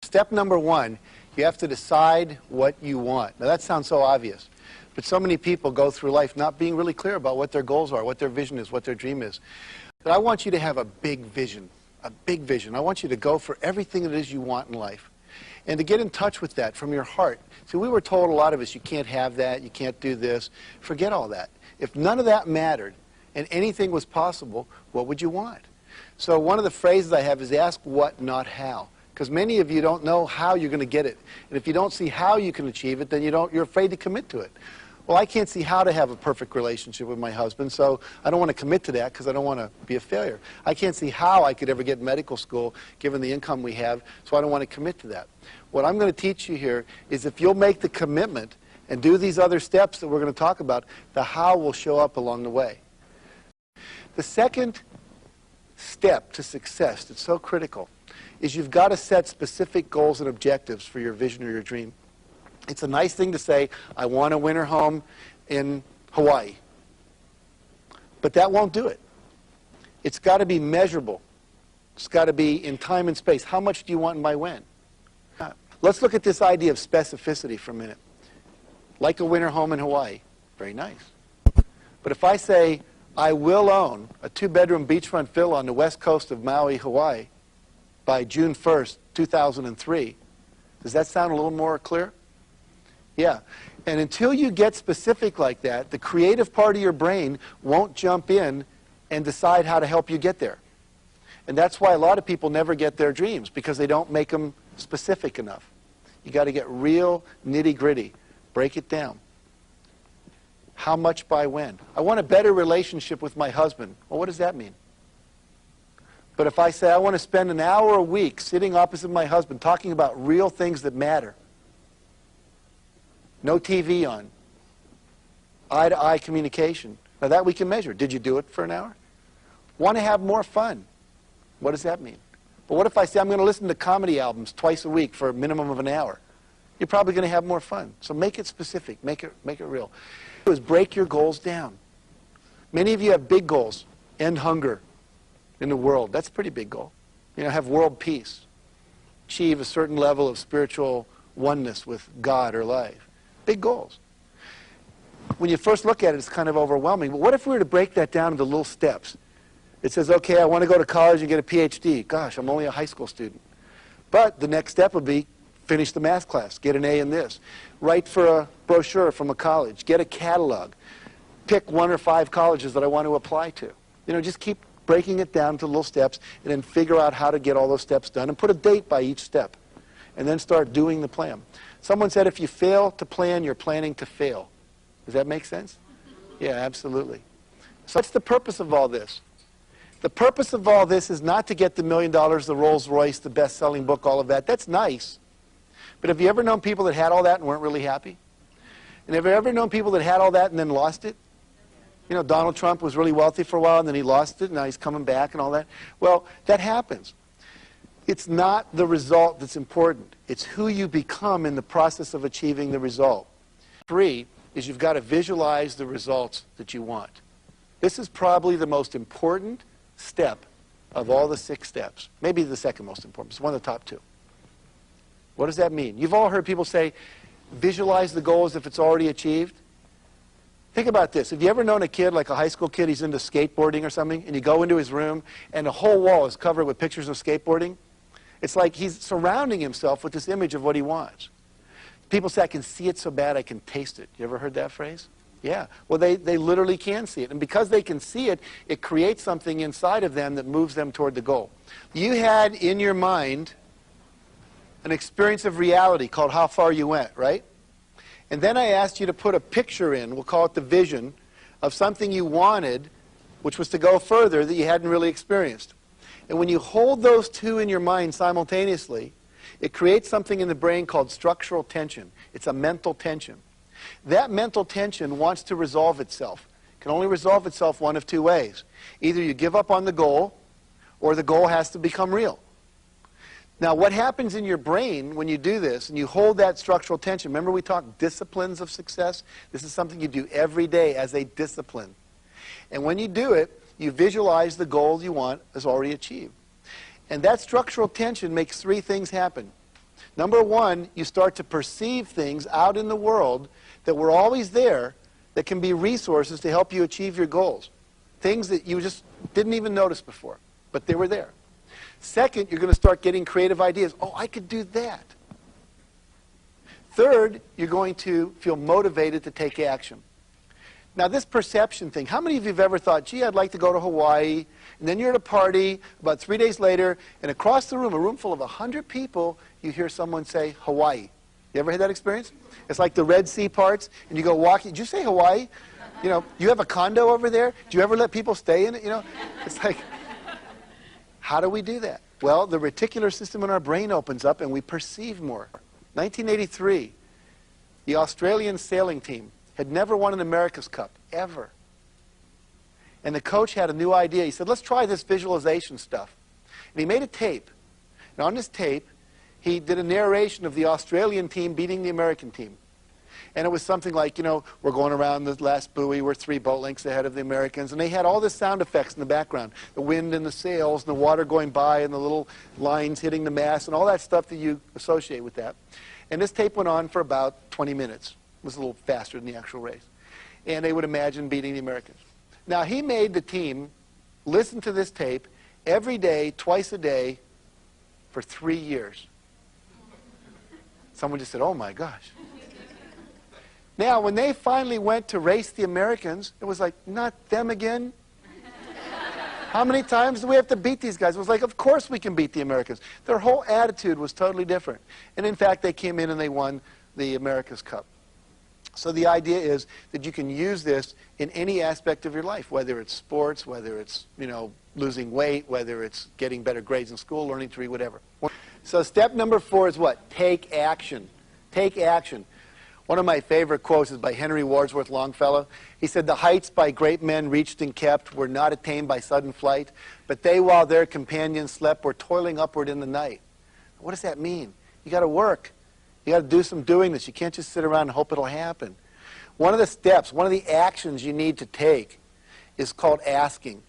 Step number one, you have to decide what you want. Now that sounds so obvious, but so many people go through life not being really clear about what their goals are, what their vision is, what their dream is. But I want you to have a big vision, a big vision. I want you to go for everything that it is you want in life. And to get in touch with that from your heart. See, we were told, a lot of us, you can't have that, you can't do this. Forget all that. If none of that mattered and anything was possible, what would you want? So one of the phrases I have is ask what, not how. Because many of you don't know how you're going to get it. And if you don't see how you can achieve it, then you're afraid to commit to it. Well, I can't see how to have a perfect relationship with my husband, so I don't want to commit to that because I don't want to be a failure. I can't see how I could ever get medical school given the income we have, so I don't want to commit to that. What I'm going to teach you here is if you'll make the commitment and do these other steps that we're going to talk about, the how will show up along the way. The second step to success that's so critical is you've got to set specific goals and objectives for your vision or your dream. It's a nice thing to say, I want a winter home in Hawaii. But that won't do it. It's got to be measurable. It's got to be in time and space. How much do you want and by when? Let's look at this idea of specificity for a minute. Like a winter home in Hawaii. Very nice. But if I say, I will own a 2-bedroom beachfront villa on the west coast of Maui, Hawaii by June 1st, 2003, does that sound a little more clear? Yeah. And until you get specific like that, the creative part of your brain won't jump in and decide how to help you get there. And that's why a lot of people never get their dreams, because they don't make them specific enough. You got to get real nitty-gritty. Break it down. How much by when? I want a better relationship with my husband. Well, what does that mean? But if I say I want to spend an hour a week sitting opposite my husband talking about real things that matter, no TV on, eye-to-eye communication. Now that we can measure. Did you do it for an hour? Want to have more fun. What does that mean? But what if I say I'm going to listen to comedy albums twice a week for a minimum of an hour? You're probably going to have more fun. So make it specific. Make it real. Is break your goals down. Many of you have big goals. End hunger in the world. That's a pretty big goal. You know, have world peace. Achieve a certain level of spiritual oneness with God or life. Big goals. When you first look at it, it's kind of overwhelming. But what if we were to break that down into little steps? It says, okay, I want to go to college and get a PhD. Gosh, I'm only a high school student. But the next step would be finish the math class, get an A in this. Write for a brochure from a college, get a catalog. Pick 1 or 5 colleges that I want to apply to. You know, just keep breaking it down to little steps and then figure out how to get all those steps done and put a date by each step. And then start doing the plan. Someone said if you fail to plan, you're planning to fail. Does that make sense? Yeah, absolutely. So what's the purpose of all this? The purpose of all this is not to get the $1 million, the Rolls Royce, the best-selling book, all of that. That's nice. But have you ever known people that had all that and weren't really happy? And have you ever known people that had all that and then lost it? You know, Donald Trump was really wealthy for a while and then he lost it and now he's coming back and all that. Well, that happens. It's not the result that's important. It's who you become in the process of achieving the result. 3 is you've got to visualize the results that you want. This is probably the most important step of all the 6 steps. Maybe the second most important. It's one of the top 2. What does that mean? You've all heard people say, visualize the goal as if it's already achieved. Think about this. Have you ever known a kid, like a high school kid, he's into skateboarding or something, and you go into his room and the whole wall is covered with pictures of skateboarding? It's like he's surrounding himself with this image of what he wants. People say, I can see it so bad I can taste it. You ever heard that phrase? Yeah. Well, they literally can see it. And because they can see it, it creates something inside of them that moves them toward the goal. You had in your mind an experience of reality called how far you went, right? And then I asked you to put a picture in, we'll call it the vision, of something you wanted, which was to go further that you hadn't really experienced. And when you hold those 2 in your mind simultaneously, it creates something in the brain called structural tension. It's a mental tension. That mental tension wants to resolve itself. It can only resolve itself one of 2 ways. Either you give up on the goal, or the goal has to become real. Now, what happens in your brain when you do this and you hold that structural tension, remember we talked disciplines of success? This is something you do every day as a discipline. And when you do it, you visualize the goal you want as already achieved. And that structural tension makes 3 things happen. Number one, you start to perceive things out in the world that were always there that can be resources to help you achieve your goals. Things that you just didn't even notice before, but they were there. Second, you're going to start getting creative ideas. Oh, I could do that. Third, you're going to feel motivated to take action. Now, this perception thing, how many of you have ever thought, gee, I'd like to go to Hawaii, and then you're at a party about 3 days later, and across the room, a room full of 100 people, you hear someone say Hawaii. You ever had that experience? It's like the Red Sea parts, and you go walking. Did you say Hawaii? You know, you have a condo over there? Do you ever let people stay in it? You know, it's like, how do we do that? Well, the reticular system in our brain opens up, and we perceive more. 1983, the Australian sailing team had never won an America's Cup, ever. And the coach had a new idea. He said, let's try this visualization stuff. And he made a tape. And on this tape, he did a narration of the Australian team beating the American team. And it was something like, you know, we're going around the last buoy, we're 3 boat lengths ahead of the Americans. And they had all the sound effects in the background. The wind and the sails and the water going by and the little lines hitting the mast and all that stuff that you associate with that. And this tape went on for about 20 minutes. It was a little faster than the actual race. And they would imagine beating the Americans. Now, he made the team listen to this tape every day, twice a day, for 3 years. Someone just said, oh my gosh. Now, when they finally went to race the Americans, it was like, not them again? How many times do we have to beat these guys? It was like, of course we can beat the Americans. Their whole attitude was totally different. And in fact, they came in and they won the America's Cup. So the idea is that you can use this in any aspect of your life, whether it's sports, whether it's, you know, losing weight, whether it's getting better grades in school, learning to read, whatever. So step number 4 is what? Take action. Take action. One of my favorite quotes is by Henry Wadsworth Longfellow. He said, the heights by great men reached and kept were not attained by sudden flight, but they, while their companions slept, were toiling upward in the night. What does that mean? You got to work. You got to do some doing this. You can't just sit around and hope it'll happen. One of the steps, one of the actions you need to take is called asking.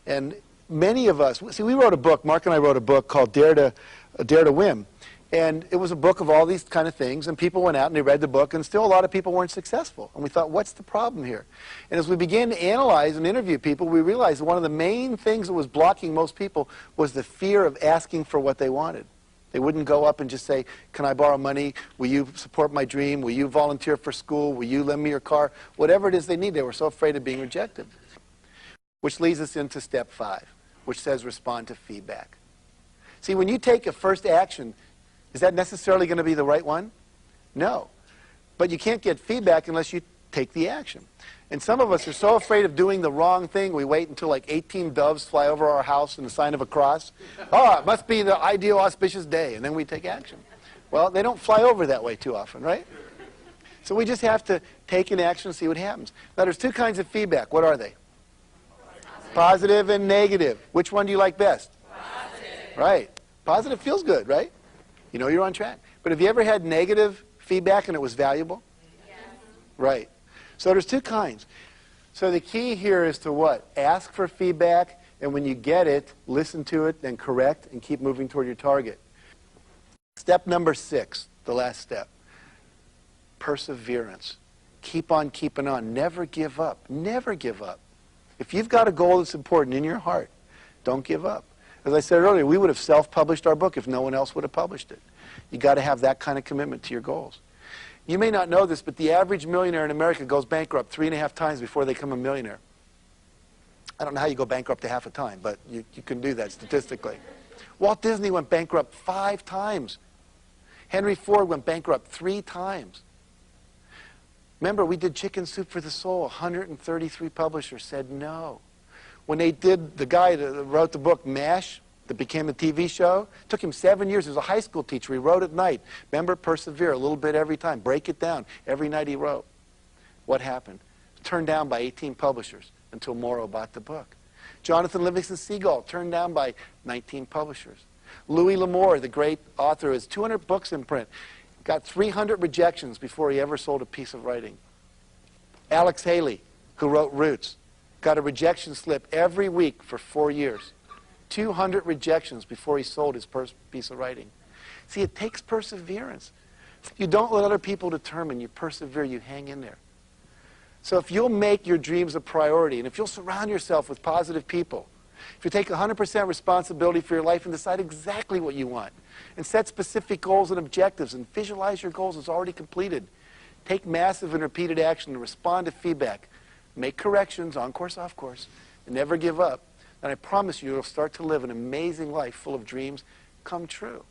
And many of us, see, we wrote a book, Mark and I wrote a book called Dare to Win. And it was a book of all these kind of things, and people went out and they read the book, and still a lot of people weren't successful. And we thought, what's the problem here? And as we began to analyze and interview people, we realized that one of the main things that was blocking most people was the fear of asking for what they wanted. They wouldn't go up and just say, can I borrow money? Will you support my dream? Will you volunteer for school? Will you lend me your car? Whatever it is they need, they were so afraid of being rejected. Which leads us into step 5, which says respond to feedback. See, when you take a first action, is that necessarily going to be the right one? No. But you can't get feedback unless you take the action. And some of us are so afraid of doing the wrong thing, we wait until like 18 doves fly over our house in the sign of a cross. Oh, it must be the ideal auspicious day, and then we take action. Well, they don't fly over that way too often, right? So we just have to take an action and see what happens. Now, there's 2 kinds of feedback. What are they? Positive and negative. Which one do you like best? Positive. Right. Positive feels good, right? You know you're on track. But have you ever had negative feedback and it was valuable? Yes. Right. So there's 2 kinds. So the key here is to what? Ask for feedback, and when you get it, listen to it, then correct, and keep moving toward your target. Step number 6, the last step. Perseverance. Keep on keeping on. Never give up. Never give up. If you've got a goal that's important in your heart, don't give up. As I said earlier, we would have self-published our book if no one else would have published it. You've got to have that kind of commitment to your goals. You may not know this, but the average millionaire in America goes bankrupt 3.5 times before they become a millionaire. I don't know how you go bankrupt a half a time, but you can do that statistically. Walt Disney went bankrupt 5 times. Henry Ford went bankrupt 3 times. Remember, we did Chicken Soup for the Soul. 133 publishers said no. When they did, the guy that wrote the book, MASH, that became a TV show, it took him 7 years. He was a high school teacher. He wrote at night. Remember, persevere a little bit every time. Break it down. Every night he wrote. What happened? Turned down by 18 publishers until Morrow bought the book. Jonathan Livingston Seagull, turned down by 19 publishers. Louis L'Amour, the great author, has 200 books in print. Got 300 rejections before he ever sold a piece of writing. Alex Haley, who wrote Roots, got a rejection slip every week for 4 years. 200 rejections before he sold his first piece of writing. See, it takes perseverance. You don't let other people determine. You persevere. You hang in there. So if you'll make your dreams a priority, and if you'll surround yourself with positive people, if you take 100% responsibility for your life and decide exactly what you want, and set specific goals and objectives, and visualize your goals as already completed, take massive and repeated action to respond to feedback, make corrections, on course, off course, and never give up, then I promise you, you'll start to live an amazing life full of dreams come true.